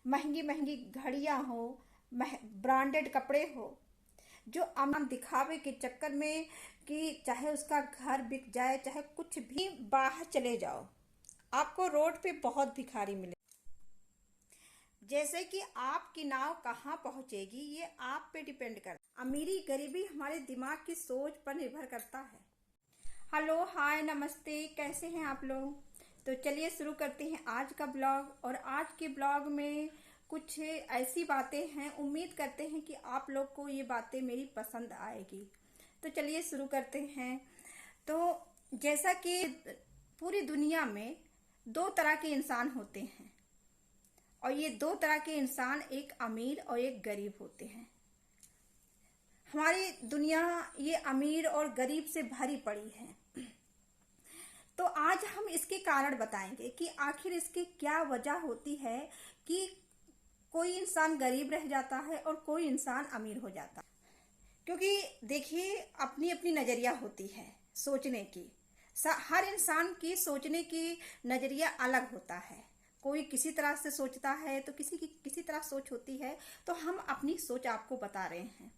महंगी महंगी घड़ियां हो, ब्रांडेड कपड़े हो, जो आम दिखावे के चक्कर में कि चाहे उसका घर बिक जाए, चाहे कुछ भी, बाहर चले जाओ आपको रोड पे बहुत भिखारी मिले। जैसे कि आपकी नाव कहाँ पहुंचेगी ये आप पे डिपेंड करता। अमीरी गरीबी हमारे दिमाग की सोच पर निर्भर करता है। हेलो, हाय, नमस्ते, कैसे हैं आप लोग? तो चलिए शुरू करते हैं आज का ब्लॉग। और आज के ब्लॉग में कुछ ऐसी बातें हैं, उम्मीद करते हैं कि आप लोग को ये बातें मेरी पसंद आएगी। तो चलिए शुरू करते हैं। तो जैसा कि पूरी दुनिया में दो तरह के इंसान होते हैं, और ये दो तरह के इंसान एक अमीर और एक गरीब होते हैं। हमारी दुनिया ये अमीर और गरीब से भरी पड़ी है। तो आज हम इसके कारण बताएंगे कि आखिर इसकी क्या वजह होती है कि कोई इंसान गरीब रह जाता है और कोई इंसान अमीर हो जाता है। क्योंकि देखिए, अपनी अपनी नजरिया होती है सोचने की। हर इंसान की सोचने की नजरिया अलग होता है। कोई किसी तरह से सोचता है तो किसी की किसी तरह सोच होती है। तो हम अपनी सोच आपको बता रहे हैं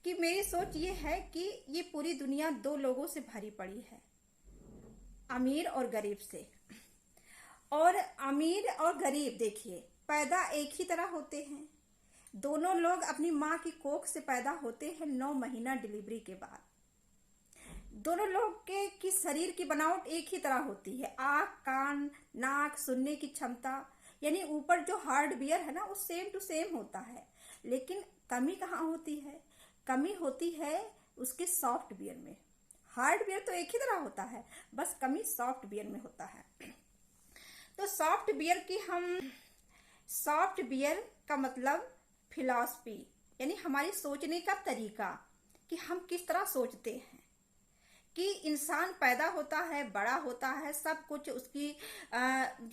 कि मेरी सोच ये है कि ये पूरी दुनिया दो लोगों से भरी पड़ी है, अमीर और गरीब से। और अमीर और गरीब देखिए, पैदा एक ही तरह होते हैं। दोनों लोग अपनी माँ की कोख से पैदा होते हैं 9 महीना डिलीवरी के बाद। दोनों लोग के की शरीर की बनावट एक ही तरह होती है। आँख, कान, नाक, सुनने की क्षमता, यानी ऊपर जो हार्डवेयर है ना, वो सेम टू सेम होता है। लेकिन कमी कहाँ होती है? कमी होती है उसके सॉफ्टवेयर में। हार्डवेयर तो एक ही तरह होता है, बस कमी सॉफ्टवेयर में होता है। तो सॉफ्टवेयर का मतलब फिलॉसफी, यानी हमारी सोचने का तरीका, कि हम किस तरह सोचते हैं। कि इंसान पैदा होता है, बड़ा होता है, सब कुछ उसकी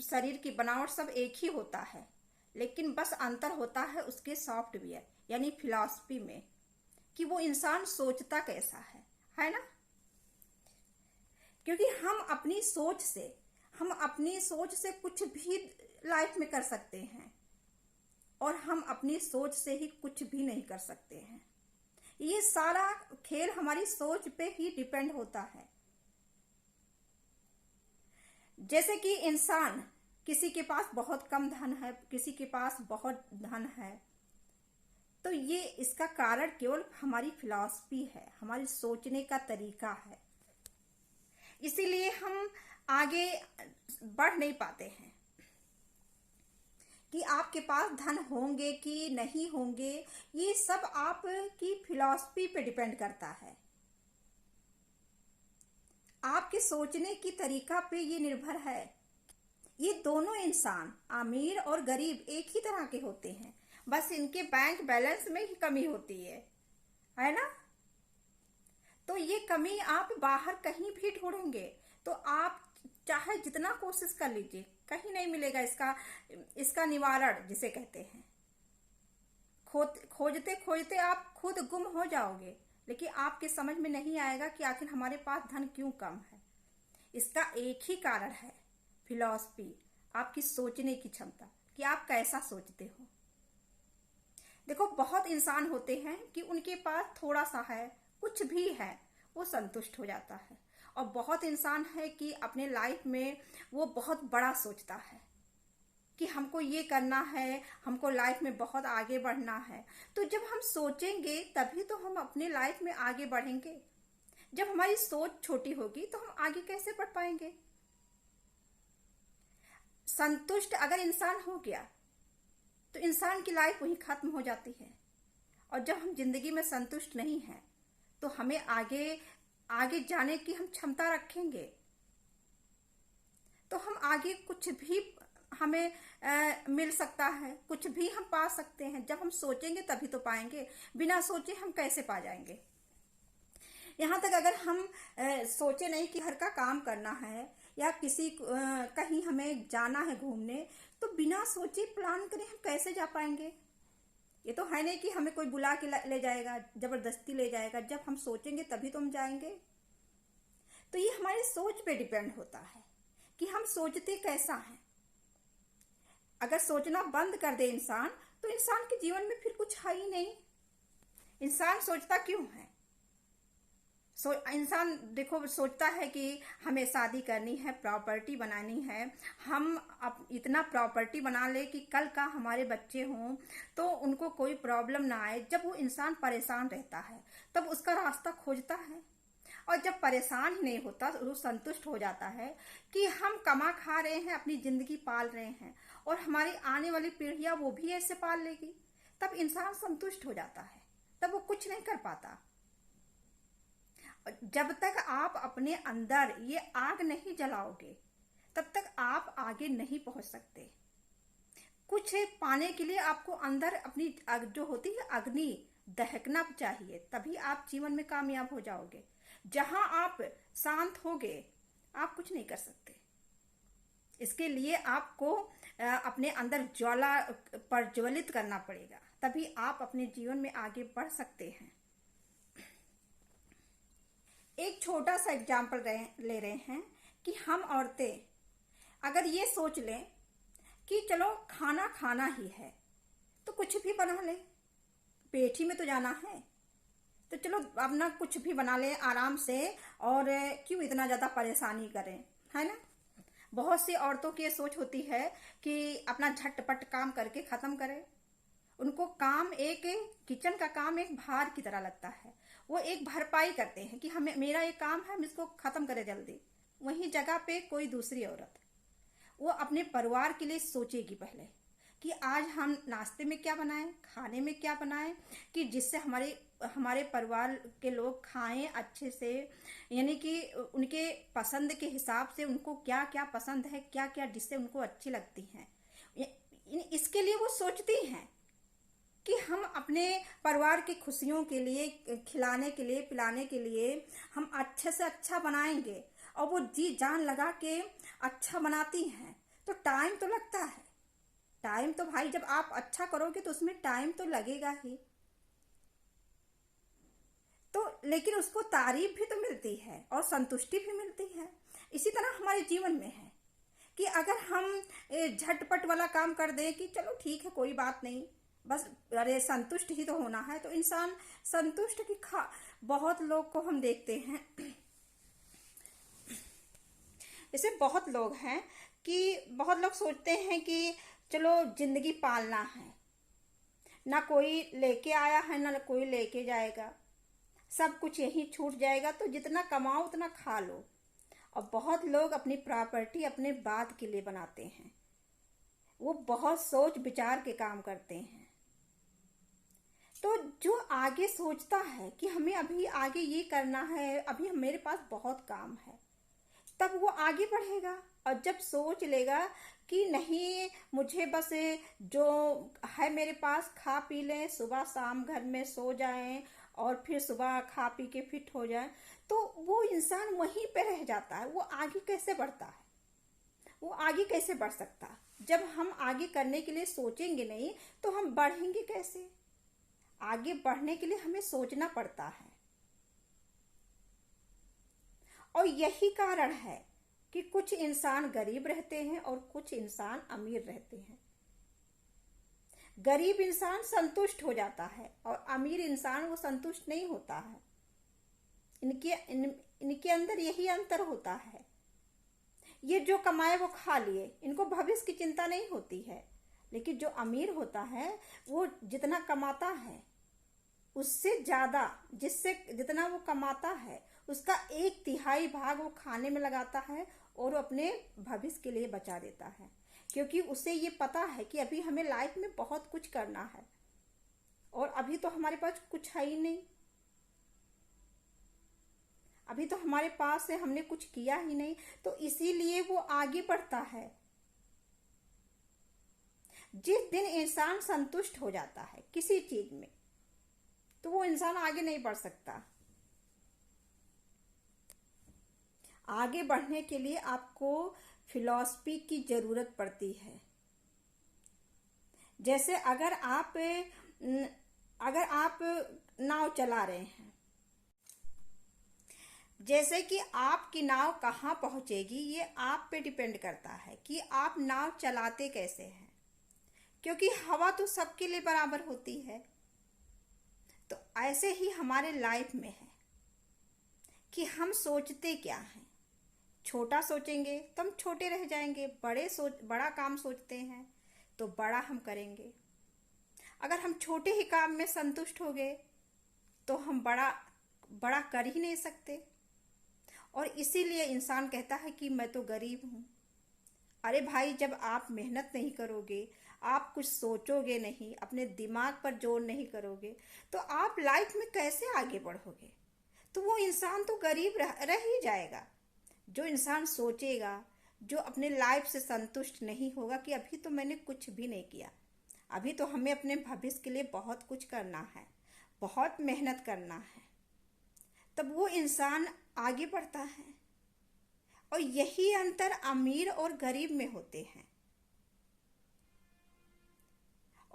शरीर की बनावट सब एक ही होता है, लेकिन बस अंतर होता है उसके सॉफ्टवेयर यानी फिलॉसफी में, कि वो इंसान सोचता कैसा है ना। क्योंकि हम अपनी सोच से कुछ भी लाइफ में कर सकते हैं, और हम अपनी सोच से ही कुछ भी नहीं कर सकते हैं। ये सारा खेल हमारी सोच पे ही डिपेंड होता है। जैसे कि इंसान, किसी के पास बहुत कम धन है, किसी के पास बहुत धन है, तो ये इसका कारण केवल हमारी फिलॉसफी है, हमारी सोचने का तरीका है। इसीलिए हम आगे बढ़ नहीं पाते हैं। कि आपके पास धन होंगे कि नहीं होंगे, ये सब आपकी फिलॉसफी पे डिपेंड करता है। आपके सोचने की तरीका पे ये निर्भर है। ये दोनों इंसान, अमीर और गरीब, एक ही तरह के होते हैं, बस इनके बैंक बैलेंस में ही कमी होती है ना। तो ये कमी आप बाहर कहीं भी ढूंढेंगे तो आप चाहे जितना कोशिश कर लीजिए, कहीं नहीं मिलेगा इसका निवारण, जिसे कहते हैं। खोजते खोजते आप खुद गुम हो जाओगे, लेकिन आपके समझ में नहीं आएगा कि आखिर हमारे पास धन क्यों कम है। इसका एक ही कारण है, फिलॉसफी, आपकी सोचने की क्षमता, कि आप कैसा सोचते हो। देखो, बहुत इंसान होते हैं कि उनके पास थोड़ा सा है, कुछ भी है, वो संतुष्ट हो जाता है। और बहुत इंसान है कि अपने लाइफ में वो बहुत बड़ा सोचता है कि हमको ये करना है, हमको लाइफ में बहुत आगे बढ़ना है। तो जब हम सोचेंगे तभी तो हम अपने लाइफ में आगे बढ़ेंगे। जब हमारी सोच छोटी होगी तो हम आगे कैसे बढ़ पाएंगे? संतुष्ट अगर इंसान हो गया तो इंसान की लाइफ वहीं खत्म हो जाती है। और जब हम जिंदगी में संतुष्ट नहीं हैं तो हमें आगे जाने की हम क्षमता रखेंगे तो हम आगे कुछ भी हमें मिल सकता है, कुछ भी हम पा सकते हैं। जब हम सोचेंगे तभी तो पाएंगे, बिना सोचे हम कैसे पा जाएंगे? यहाँ तक अगर हम सोचे नहीं कि घर का काम करना है या कहीं हमें जाना है घूमने, तो बिना सोचे प्लान करें हम कैसे जा पाएंगे? ये तो है नहीं कि हमें कोई बुला के ले जाएगा, जबरदस्ती ले जाएगा। जब हम सोचेंगे तभी तो हम जाएंगे। तो ये हमारी सोच पे डिपेंड होता है कि हम सोचते कैसा है। अगर सोचना बंद कर दे इंसान, तो इंसान के जीवन में फिर कुछ है ही नहीं। इंसान सोचता क्यों है? इंसान देखो सोचता है कि हमें शादी करनी है, प्रॉपर्टी बनानी है, हम अब इतना प्रॉपर्टी बना ले कि कल का हमारे बच्चे हों तो उनको कोई प्रॉब्लम ना आए। जब वो इंसान परेशान रहता है तब उसका रास्ता खोजता है, और जब परेशान ही नहीं होता तो वो संतुष्ट हो जाता है कि हम कमा खा रहे हैं, अपनी जिंदगी पाल रहे हैं और हमारी आने वाली पीढ़ियां वो भी ऐसे पाल लेगी। तब इंसान संतुष्ट हो जाता है, तब वो कुछ नहीं कर पाता। जब तक आप अपने अंदर ये आग नहीं जलाओगे तब तक आप आगे नहीं पहुंच सकते। कुछ पाने के लिए आपको अंदर अपनी जो होती है अग्नि दहकना चाहिए, तभी आप जीवन में कामयाब हो जाओगे। जहां आप शांत होगे आप कुछ नहीं कर सकते। इसके लिए आपको अपने अंदर ज्वाला प्रज्वलित करना पड़ेगा, तभी आप अपने जीवन में आगे बढ़ सकते हैं। एक छोटा सा एग्जाम्पल ले रहे हैं कि हम औरतें अगर ये सोच लें कि चलो खाना खाना ही है तो कुछ भी बना लें, पेट ही में तो जाना है, तो चलो अपना कुछ भी बना लें आराम से, और क्यों इतना ज़्यादा परेशानी करें, है ना। बहुत सी औरतों की ये सोच होती है कि अपना झटपट काम करके ख़त्म करें। उनको काम एक किचन का काम एक भार की तरह लगता है, वो एक भरपाई करते हैं कि हमें मेरा ये काम है, हम इसको ख़त्म करें जल्दी। वहीं जगह पे कोई दूसरी औरत वो अपने परिवार के लिए सोचेगी पहले कि आज हम नाश्ते में क्या बनाएं, खाने में क्या बनाएं, कि जिससे हमारे परिवार के लोग खाएं अच्छे से, यानी कि उनके पसंद के हिसाब से उनको क्या क्या पसंद है, क्या क्या डिशें उनको अच्छी लगती हैं। इसके लिए वो सोचती हैं कि हम अपने परिवार की खुशियों के लिए, खिलाने के लिए, पिलाने के लिए हम अच्छे से अच्छा बनाएंगे, और वो जी जान लगा के अच्छा बनाती हैं। तो टाइम तो लगता है, टाइम तो भाई जब आप अच्छा करोगे तो उसमें टाइम तो लगेगा ही, तो लेकिन उसको तारीफ भी तो मिलती है और संतुष्टि भी मिलती है। इसी तरह हमारे जीवन में है कि अगर हम झटपट वाला काम कर दें कि चलो ठीक है कोई बात नहीं, बस अरे संतुष्ट ही तो होना है, तो इंसान संतुष्ट की बहुत लोग को हम देखते हैं, जैसे बहुत लोग हैं कि बहुत लोग सोचते हैं कि चलो जिंदगी पालना है, ना कोई लेके आया है ना कोई लेके जाएगा, सब कुछ यहीं छूट जाएगा, तो जितना कमाओ उतना खा लो। और बहुत लोग अपनी प्रॉपर्टी अपने बाद के लिए बनाते हैं, वो बहुत सोच विचार के काम करते हैं। तो जो आगे सोचता है कि हमें अभी आगे ये करना है, अभी मेरे पास बहुत काम है, तब वो आगे बढ़ेगा। और जब सोच लेगा कि नहीं मुझे बस जो है मेरे पास खा पी लें, सुबह शाम घर में सो जाएं और फिर सुबह खा पी के फिट हो जाएं, तो वो इंसान वहीं पे रह जाता है। वो आगे कैसे बढ़ता है, वो आगे कैसे बढ़ सकता? जब हम आगे करने के लिए सोचेंगे नहीं तो हम बढ़ेंगे कैसे? आगे बढ़ने के लिए हमें सोचना पड़ता है। और यही कारण है कि कुछ इंसान गरीब रहते हैं और कुछ इंसान अमीर रहते हैं। गरीब इंसान संतुष्ट हो जाता है और अमीर इंसान वो संतुष्ट नहीं होता है। इनके अंदर यही अंतर होता है। ये जो कमाए वो खा लिए, इनको भविष्य की चिंता नहीं होती है। लेकिन जो अमीर होता है वो जितना कमाता है उससे ज्यादा, जितना वो कमाता है उसका 1/3 भाग वो खाने में लगाता है और अपने भविष्य के लिए बचा देता है, क्योंकि उसे ये पता है कि अभी हमें लाइफ में बहुत कुछ करना है और अभी तो हमारे पास कुछ है ही नहीं, अभी तो हमारे पास है, हमने कुछ किया ही नहीं, तो इसीलिए वो आगे बढ़ता है। जिस दिन इंसान संतुष्ट हो जाता है किसी चीज में तो वो इंसान आगे नहीं बढ़ सकता। आगे बढ़ने के लिए आपको फिलॉसफी की जरूरत पड़ती है। जैसे अगर आप नाव चला रहे हैं, जैसे कि आपकी नाव कहाँ पहुंचेगी ये आप पे डिपेंड करता है कि आप नाव चलाते कैसे हैं। क्योंकि हवा तो सबके लिए बराबर होती है। तो ऐसे ही हमारे लाइफ में है कि हम सोचते क्या हैं। छोटा सोचेंगे तो हम छोटे रह जाएंगे, बड़ा काम सोचते हैं तो बड़ा हम करेंगे। अगर हम छोटे ही काम में संतुष्ट हो गए तो हम बड़ा बड़ा कर ही नहीं सकते। और इसीलिए इंसान कहता है कि मैं तो गरीब हूँ। अरे भाई, जब आप मेहनत नहीं करोगे, आप कुछ सोचोगे नहीं, अपने दिमाग पर जोर नहीं करोगे, तो आप लाइफ में कैसे आगे बढ़ोगे? तो वो इंसान तो गरीब रह ही जाएगा। जो इंसान सोचेगा, जो अपने लाइफ से संतुष्ट नहीं होगा कि अभी तो मैंने कुछ भी नहीं किया, अभी तो हमें अपने भविष्य के लिए बहुत कुछ करना है, बहुत मेहनत करना है, तब वो इंसान आगे बढ़ता है। और यही अंतर अमीर और गरीब में होते हैं।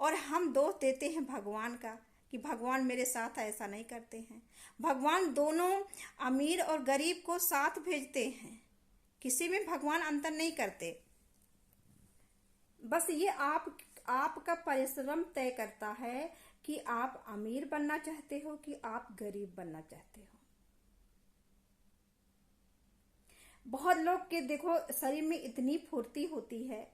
और हम दोष देते हैं भगवान का कि भगवान मेरे साथ ऐसा नहीं करते हैं। भगवान दोनों अमीर और गरीब को साथ भेजते हैं, किसी में भगवान अंतर नहीं करते। बस ये आपका परिश्रम तय करता है कि आप अमीर बनना चाहते हो कि आप गरीब बनना चाहते हो। बहुत लोग के देखो शरीर में इतनी फुर्ती होती है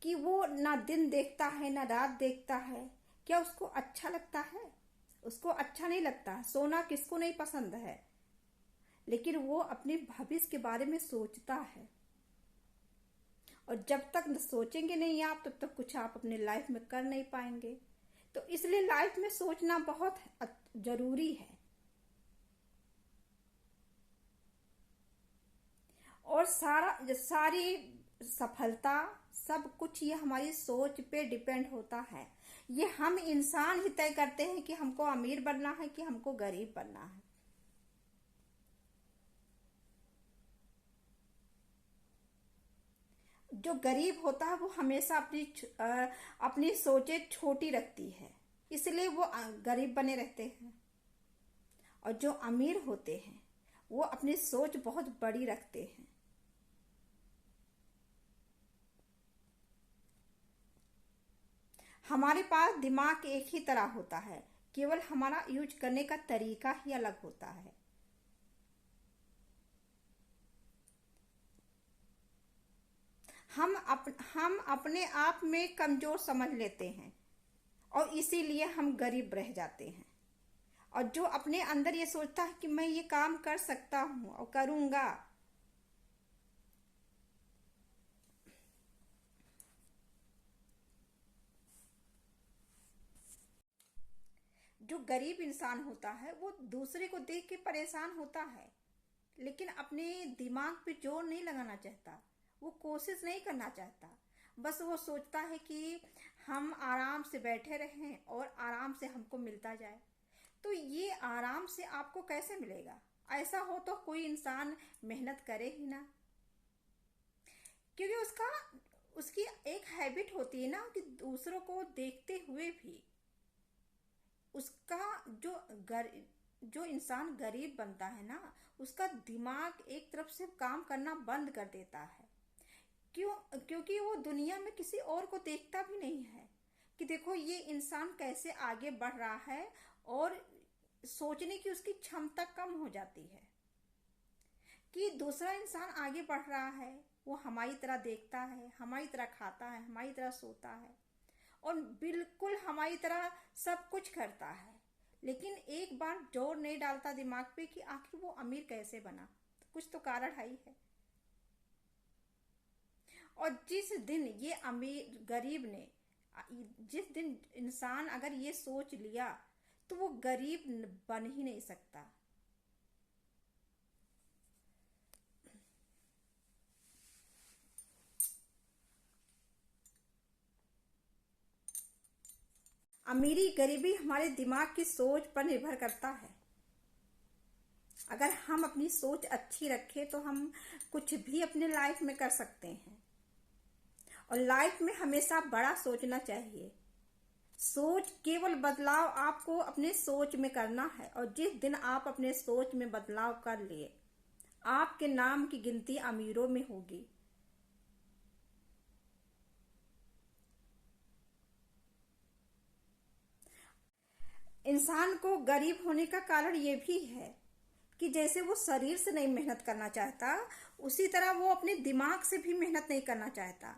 कि वो ना दिन देखता है ना रात देखता है। क्या उसको अच्छा लगता है? उसको अच्छा नहीं लगता। सोना किसको नहीं पसंद है, लेकिन वो अपने भविष्य के बारे में सोचता है। और जब तक सोचेंगे नहीं आप, तब तक कुछ आप अपने लाइफ में कर नहीं पाएंगे। तो इसलिए लाइफ में सोचना बहुत जरूरी है। और सारी सफलता, सब कुछ ये हमारी सोच पे डिपेंड होता है। ये हम इंसान ही तय करते हैं कि हमको अमीर बनना है कि हमको गरीब बनना है। जो गरीब होता है वो हमेशा अपनी सोचें छोटी रखती है, इसलिए वो गरीब बने रहते हैं। और जो अमीर होते हैं वो अपनी सोच बहुत बड़ी रखते हैं। हमारे पास दिमाग एक ही तरह होता है, केवल हमारा यूज करने का तरीका ही अलग होता है। हम अपने आप में कमजोर समझ लेते हैं और इसीलिए हम गरीब रह जाते हैं। और जो अपने अंदर ये सोचता है कि मैं ये काम कर सकता हूं और करूंगा, जो गरीब इंसान होता है वो दूसरे को देख के परेशान होता है, लेकिन अपने दिमाग पे जोर नहीं लगाना चाहता, वो कोशिश नहीं करना चाहता। बस वो सोचता है कि हम आराम से बैठे रहें और आराम से हमको मिलता जाए। तो ये आराम से आपको कैसे मिलेगा? ऐसा हो तो कोई इंसान मेहनत करे ही ना। क्योंकि उसकी एक हैबिट होती है ना कि दूसरों को देखते हुए भी उसका जो इंसान गरीब बनता है ना, उसका दिमाग एक तरफ से काम करना बंद कर देता है। क्यों? क्योंकि वो दुनिया में किसी और को देखता भी नहीं है कि देखो ये इंसान कैसे आगे बढ़ रहा है, और सोचने की उसकी क्षमता कम हो जाती है कि दूसरा इंसान आगे बढ़ रहा है, वो हमारी तरह देखता है, हमारी तरह खाता है, हमारी तरह सोता है और बिल्कुल हमारी तरह सब कुछ करता है, लेकिन एक बार जोर नहीं डालता दिमाग पे कि आखिर वो अमीर कैसे बना। तो कुछ तो कारण है ही है। और जिस दिन ये अमीर गरीब ने, जिस दिन इंसान अगर ये सोच लिया तो वो गरीब बन ही नहीं सकता। अमीरी गरीबी हमारे दिमाग की सोच पर निर्भर करता है। अगर हम अपनी सोच अच्छी रखें तो हम कुछ भी अपने लाइफ में कर सकते हैं। और लाइफ में हमेशा बड़ा सोचना चाहिए। सोच केवल बदलाव आपको अपने सोच में करना है, और जिस दिन आप अपने सोच में बदलाव कर लिए, आपके नाम की गिनती अमीरों में होगी। इंसान को गरीब होने का कारण ये भी है कि जैसे वो शरीर से नहीं मेहनत करना चाहता, उसी तरह वो अपने दिमाग से भी मेहनत नहीं करना चाहता।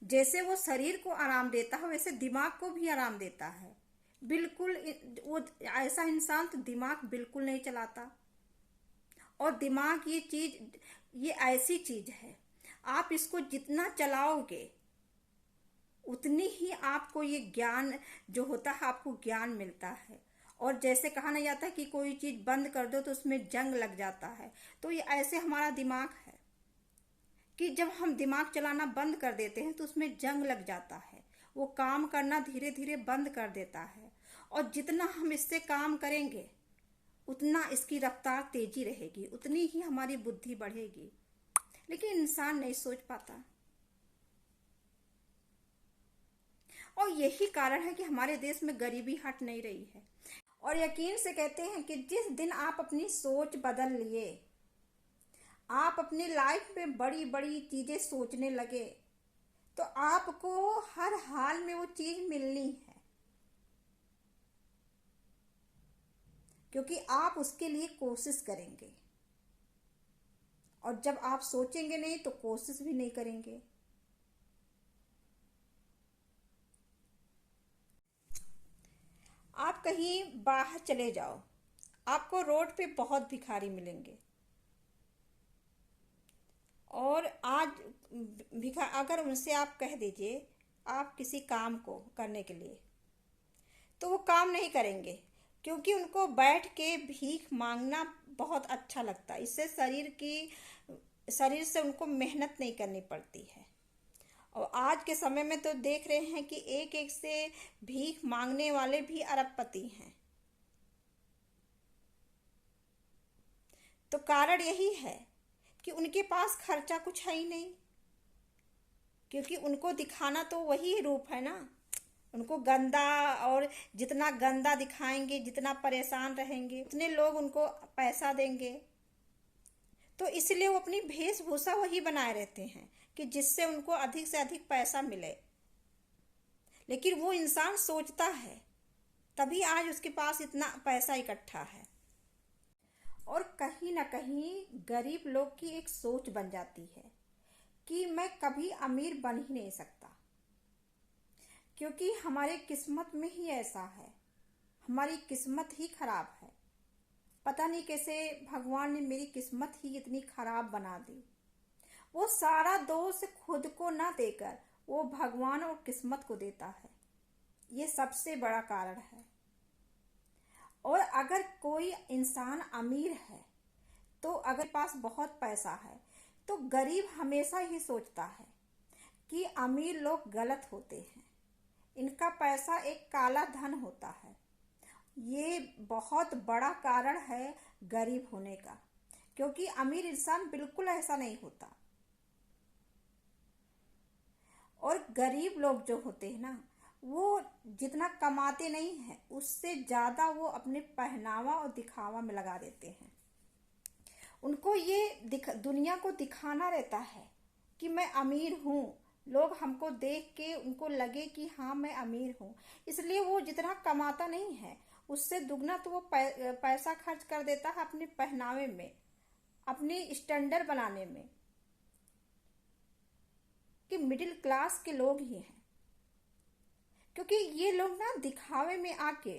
जैसे वो शरीर को आराम देता है वैसे दिमाग को भी आराम देता है। बिल्कुल वो ऐसा इंसान तो दिमाग बिल्कुल नहीं चलाता। और दिमाग ये ऐसी चीज है, आप इसको जितना चलाओगे उतनी ही आपको ये ज्ञान जो होता है, आपको ज्ञान मिलता है। और जैसे कहा नहीं जाता कि कोई चीज बंद कर दो तो उसमें जंग लग जाता है, तो ये ऐसे हमारा दिमाग है कि जब हम दिमाग चलाना बंद कर देते हैं तो उसमें जंग लग जाता है, वो काम करना धीरे धीरे बंद कर देता है। और जितना हम इससे काम करेंगे उतना इसकी रफ्तार तेजी रहेगी, उतनी ही हमारी बुद्धि बढ़ेगी। लेकिन इंसान नहीं सोच पाता। और यही कारण है कि हमारे देश में गरीबी हट नहीं रही है। और यकीन से कहते हैं कि जिस दिन आप अपनी सोच बदल लिए, आप अपनी लाइफ में बड़ी बड़ी चीजें सोचने लगे, तो आपको हर हाल में वो चीज मिलनी है, क्योंकि आप उसके लिए कोशिश करेंगे। और जब आप सोचेंगे नहीं तो कोशिश भी नहीं करेंगे। आप कहीं बाहर चले जाओ, आपको रोड पे बहुत भिखारी मिलेंगे। और आज अगर उनसे आप कह दीजिए आप किसी काम को करने के लिए, तो वो काम नहीं करेंगे, क्योंकि उनको बैठ के भीख मांगना बहुत अच्छा लगता है। इससे शरीर से उनको मेहनत नहीं करनी पड़ती है। और आज के समय में तो देख रहे हैं कि एक एक से भीख मांगने वाले भी अरबपति हैं। तो कारण यही है कि उनके पास खर्चा कुछ है ही नहीं, क्योंकि उनको दिखाना तो वही रूप है ना। उनको गंदा, और जितना गंदा दिखाएंगे, जितना परेशान रहेंगे, उतने लोग उनको पैसा देंगे। तो इसलिए वो अपनी वेशभूषा वही बनाए रहते हैं कि जिससे उनको अधिक से अधिक पैसा मिले। लेकिन वो इंसान सोचता है, तभी आज उसके पास इतना पैसा इकट्ठा है। और कहीं ना कहीं गरीब लोग की एक सोच बन जाती है कि मैं कभी अमीर बन ही नहीं सकता, क्योंकि हमारे किस्मत में ही ऐसा है, हमारी किस्मत ही खराब है। पता नहीं कैसे भगवान ने मेरी किस्मत ही इतनी खराब बना दी। वो सारा दोष खुद को ना देकर वो भगवान और किस्मत को देता है। ये सबसे बड़ा कारण है। और अगर कोई इंसान अमीर है, तो अगर पास बहुत पैसा है, तो गरीब हमेशा ही सोचता है कि अमीर लोग गलत होते हैं, इनका पैसा एक काला धन होता है। ये बहुत बड़ा कारण है गरीब होने का, क्योंकि अमीर इंसान बिल्कुल ऐसा नहीं होता। और गरीब लोग जो होते हैं ना, वो जितना कमाते नहीं हैं उससे ज्यादा वो अपने पहनावा और दिखावा में लगा देते हैं। उनको ये दुनिया को दिखाना रहता है कि मैं अमीर हूँ, लोग हमको देख के उनको लगे कि हाँ मैं अमीर हूँ। इसलिए वो जितना कमाता नहीं है उससे दुगना तो वो पैसा खर्च कर देता है अपने पहनावे में, अपनी स्टैंडर्ड बनाने में, कि मिडिल क्लास के लोग ही हैं। क्योंकि ये लोग ना दिखावे में आके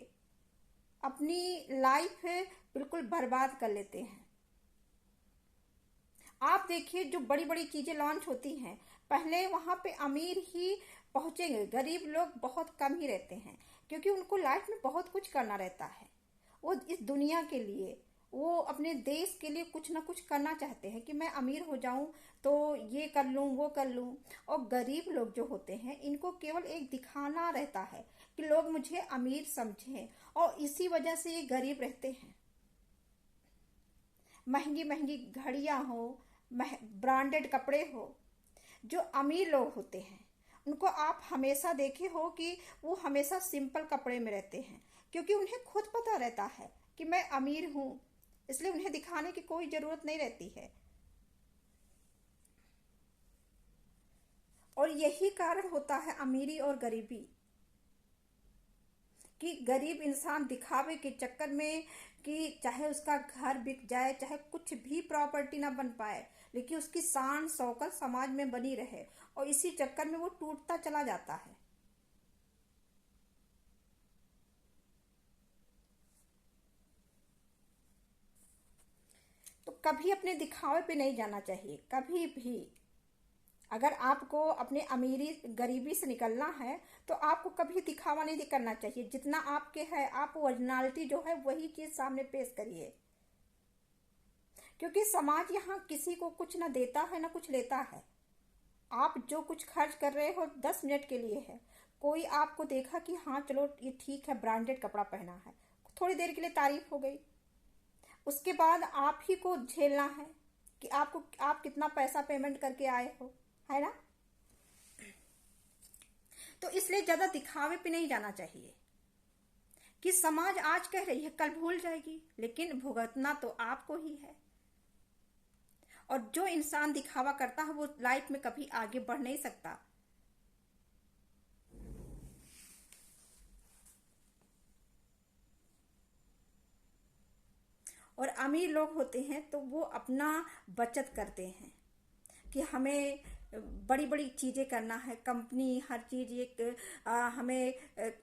अपनी लाइफ बिल्कुल बर्बाद कर लेते हैं। आप देखिए जो बड़ी बड़ी चीजें लॉन्च होती हैं, पहले वहां पे अमीर ही पहुंचेंगे, गरीब लोग बहुत कम ही रहते हैं, क्योंकि उनको लाइफ में बहुत कुछ करना रहता है। वो इस दुनिया के लिए, वो अपने देश के लिए कुछ ना कुछ करना चाहते हैं कि मैं अमीर हो जाऊं तो ये कर लूं, वो कर लूं। और गरीब लोग जो होते हैं इनको केवल एक दिखाना रहता है कि लोग मुझे अमीर समझें, और इसी वजह से ये गरीब रहते हैं। महंगी महंगी घड़ियां हो, ब्रांडेड कपड़े हो। जो अमीर लोग होते हैं उनको आप हमेशा देखे हो कि वो हमेशा सिंपल कपड़े में रहते हैं, क्योंकि उन्हें खुद पता रहता है कि मैं अमीर हूं, इसलिए उन्हें दिखाने की कोई जरूरत नहीं रहती है। और यही कारण होता है अमीरी और गरीबी। कि गरीब इंसान दिखावे के चक्कर में कि चाहे उसका घर बिक जाए, चाहे कुछ भी प्रॉपर्टी ना बन पाए, लेकिन उसकी शान शौकत समाज में बनी रहे, और इसी चक्कर में वो टूटता चला जाता है। तो कभी अपने दिखावे पे नहीं जाना चाहिए, कभी भी। अगर आपको अपने अमीरी गरीबी से निकलना है तो आपको कभी दिखावा नहीं करना चाहिए। जितना आपके है, आप ओरिजिनलिटी जो है वही चीज सामने पेश करिए, क्योंकि समाज यहाँ किसी को कुछ ना देता है ना कुछ लेता है। आप जो कुछ खर्च कर रहे हो 10 मिनट के लिए है। कोई आपको देखा कि हाँ चलो ये ठीक है, ब्रांडेड कपड़ा पहना है, थोड़ी देर के लिए तारीफ हो गई, उसके बाद आप ही को झेलना है कि आप कितना पैसा पेमेंट करके आए हो, है ना। तो इसलिए ज्यादा दिखावे पे नहीं जाना चाहिए कि समाज आज कह रही है कल भूल जाएगी, लेकिन भुगतना तो आपको ही है। और जो इंसान दिखावा करता है वो लाइफ में कभी आगे बढ़ नहीं सकता। और अमीर लोग होते हैं तो वो अपना बचत करते हैं कि हमें बड़ी बड़ी चीज़ें करना है, कंपनी हर चीज़ एक हमें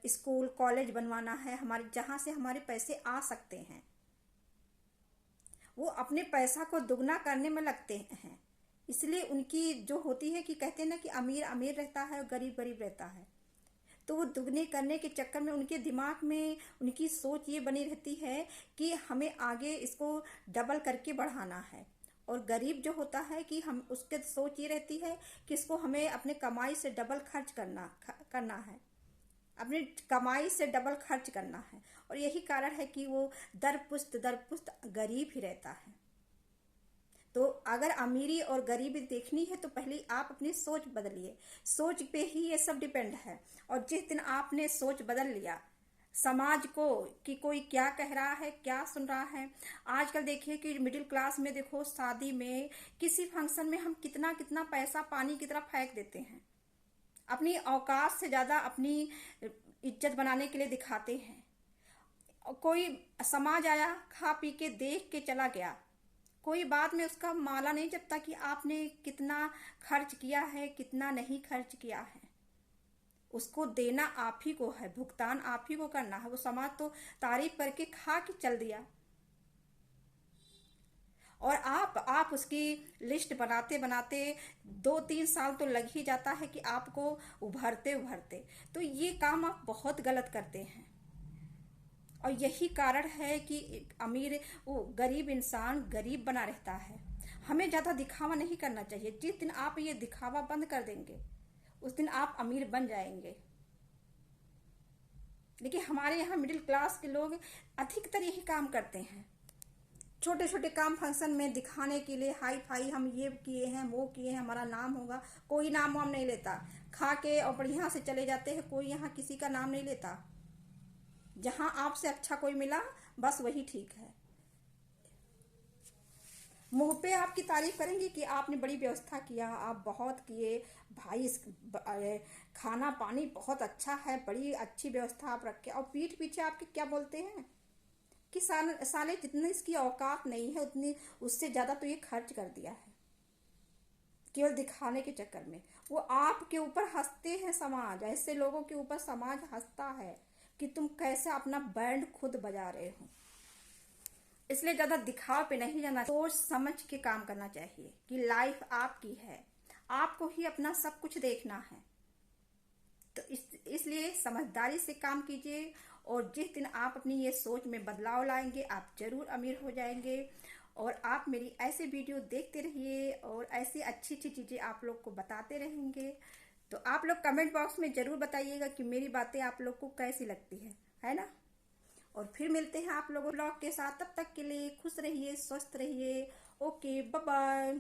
स्कूल कॉलेज बनवाना है हमारे, जहाँ से हमारे पैसे आ सकते हैं। वो अपने पैसा को दुगना करने में लगते हैं। इसलिए उनकी जो होती है कि कहते हैं ना कि अमीर अमीर रहता है और गरीब गरीब रहता है, तो वो दुगने करने के चक्कर में उनके दिमाग में उनकी सोच ये बनी रहती है कि हमें आगे इसको डबल करके बढ़ाना है। और गरीब जो होता है कि हम उसके सोच ये रहती है कि इसको हमें अपने कमाई से डबल खर्च करना है, अपनी कमाई से डबल खर्च करना है। और यही कारण है कि वो दर पुस्त गरीब ही रहता है। तो अगर अमीरी और गरीबी देखनी है तो पहले आप अपनी सोच बदलिए। सोच पे ही ये सब डिपेंड है। और जिस दिन आपने सोच बदल लिया समाज को कि कोई क्या कह रहा है, क्या सुन रहा है। आजकल देखिए कि मिडिल क्लास में देखो, शादी में किसी फंक्शन में हम कितना कितना पैसा पानी की तरफ फेंक देते हैं, अपनी औकात से ज्यादा अपनी इज्जत बनाने के लिए दिखाते हैं। कोई समाज आया, खा पी के देख के चला गया, कोई बाद में उसका माला नहीं जपता कि आपने कितना खर्च किया है, कितना नहीं खर्च किया है। उसको देना आप ही को है, भुगतान आप ही को करना है। वो समाज तो तारीफ करके खा के चल दिया, और आप उसकी लिस्ट बनाते बनाते 2-3 साल तो लग ही जाता है कि आपको उभरते उभरते। तो ये काम आप बहुत गलत करते हैं। और यही कारण है कि अमीर वो गरीब इंसान गरीब बना रहता है। हमें ज्यादा दिखावा नहीं करना चाहिए। जिस दिन आप ये दिखावा बंद कर देंगे उस दिन आप अमीर बन जाएंगे। लेकिन हमारे यहाँ मिडिल क्लास के लोग अधिकतर यही काम करते हैं, छोटे छोटे काम फंक्शन में दिखाने के लिए, हाई फाई हम ये किए हैं वो किए हैं, हमारा नाम होगा। कोई नाम वाम नहीं लेता, खा के और बढ़िया से चले जाते हैं। कोई यहाँ किसी का नाम नहीं लेता। जहां आपसे अच्छा कोई मिला बस वही ठीक है। मुंह पे आपकी तारीफ करेंगे कि आपने बड़ी व्यवस्था किया, आप बहुत किए भाई, खाना पानी बहुत अच्छा है, बड़ी अच्छी व्यवस्था आप रखे। और पीठ पीछे आपके क्या बोलते हैं कि साले जितनी इसकी औकात नहीं है उतनी उससे ज्यादा तो ये खर्च कर दिया है, केवल दिखाने के चक्कर में। वो आपके ऊपर हंसते हैं। समाज ऐसे लोगों के ऊपर समाज हंसता है कि तुम कैसे अपना बैंड खुद बजा रहे हो। इसलिए ज्यादा दिखाव पे नहीं जाना, सोच समझ के काम करना चाहिए कि लाइफ आपकी है, आपको ही अपना सब कुछ देखना है। तो इसलिए समझदारी से काम कीजिए। और जिस दिन आप अपनी ये सोच में बदलाव लाएंगे आप जरूर अमीर हो जाएंगे। और आप मेरी ऐसे वीडियो देखते रहिए और ऐसी अच्छी अच्छी चीजें आप लोग को बताते रहेंगे। तो आप लोग कमेंट बॉक्स में जरूर बताइएगा कि मेरी बातें आप लोग को कैसी लगती है ना। और फिर मिलते हैं आप लोगों ब्लॉग के साथ। तब तक के लिए खुश रहिए, स्वस्थ रहिए। Okay, bye bye.